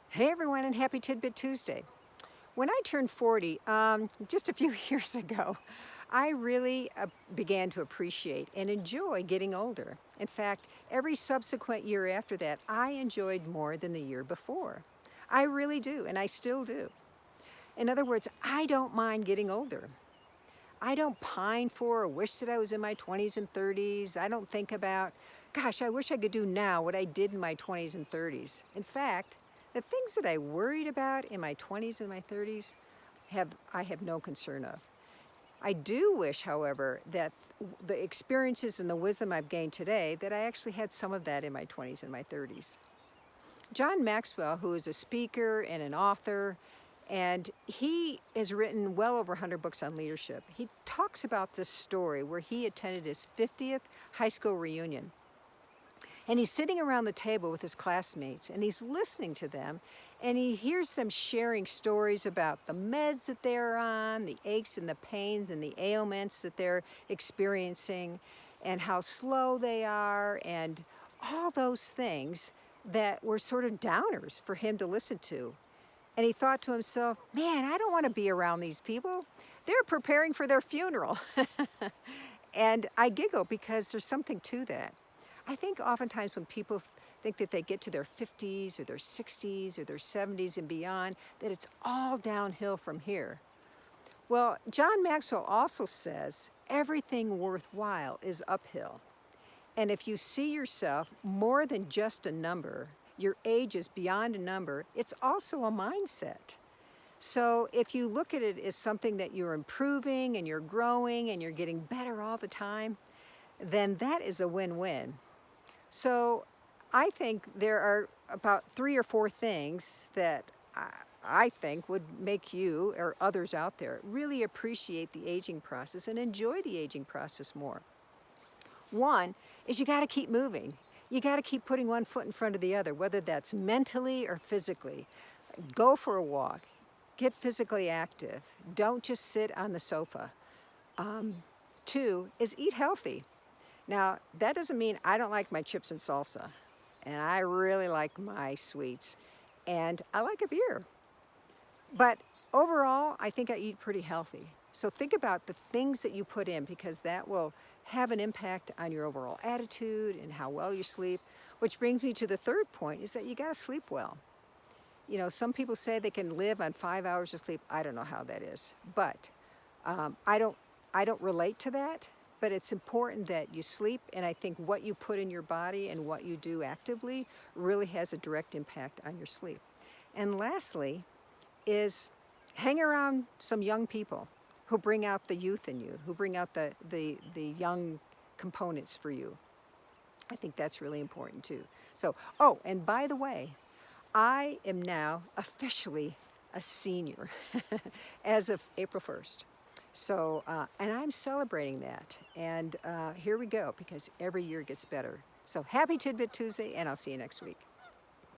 Hey everyone, and happy Tidbit Tuesday. When I turned 40, just a few years ago, I really began to appreciate and enjoy getting older. In fact, every subsequent year after that, I enjoyed more than the year before. I really do, and I still do. In other words, I don't mind getting older. I don't pine for or wish that I was in my 20s and 30s. I don't think about, gosh, I wish I could do now what I did in my 20s and 30s. In fact, the things that I worried about in my 20s and my 30s I have no concern of. I do wish, however, that the experiences and the wisdom I've gained today, that I actually had some of that in my 20s and my 30s. John Maxwell, who is a speaker and an author, and he has written well over 100 books on leadership. He talks about this story where he attended his 50th high school reunion. And he's sitting around the table with his classmates and he's listening to them, and he hears them sharing stories about the meds that they're on, the aches and the pains and the ailments that they're experiencing, and how slow they are, and all those things that were sort of downers for him to listen to. And he thought to himself, man, I don't want to be around these people. They're preparing for their funeral. And I giggle because there's something to that. I think oftentimes when people think that they get to their 50s or their 60s or their 70s and beyond, that it's all downhill from here. Well, John Maxwell also says everything worthwhile is uphill. And if you see yourself more than just a number, your age is beyond a number, it's also a mindset. So if you look at it as something that you're improving and you're growing and you're getting better all the time, then that is a win-win. So I think there are about 3 or 4 things that I think would make you or others out there really appreciate the aging process and enjoy the aging process more. One is you got to keep moving. You got to keep putting one foot in front of the other, whether that's mentally or physically. Go for a walk. Get physically active. Don't just sit on the sofa. 2 is eat healthy. Now, that doesn't mean I don't like my chips and salsa, and I really like my sweets, and I like a beer. But overall, I think I eat pretty healthy. So think about the things that you put in, because that will have an impact on your overall attitude and how well you sleep, which brings me to the third point, is that you got to sleep well. You know, some people say they can live on 5 hours of sleep. I don't know how that is, but I don't relate to that. But it's important that you sleep, and I think what you put in your body and what you do actively really has a direct impact on your sleep. And lastly is hang around some young people who bring out the youth in you, who bring out the young components for you. I think that's really important too. So, oh, and by the way, I am now officially a senior as of April 1st. So, and I'm celebrating that. And here we go, because every year gets better. So happy Tidbit Tuesday, and I'll see you next week.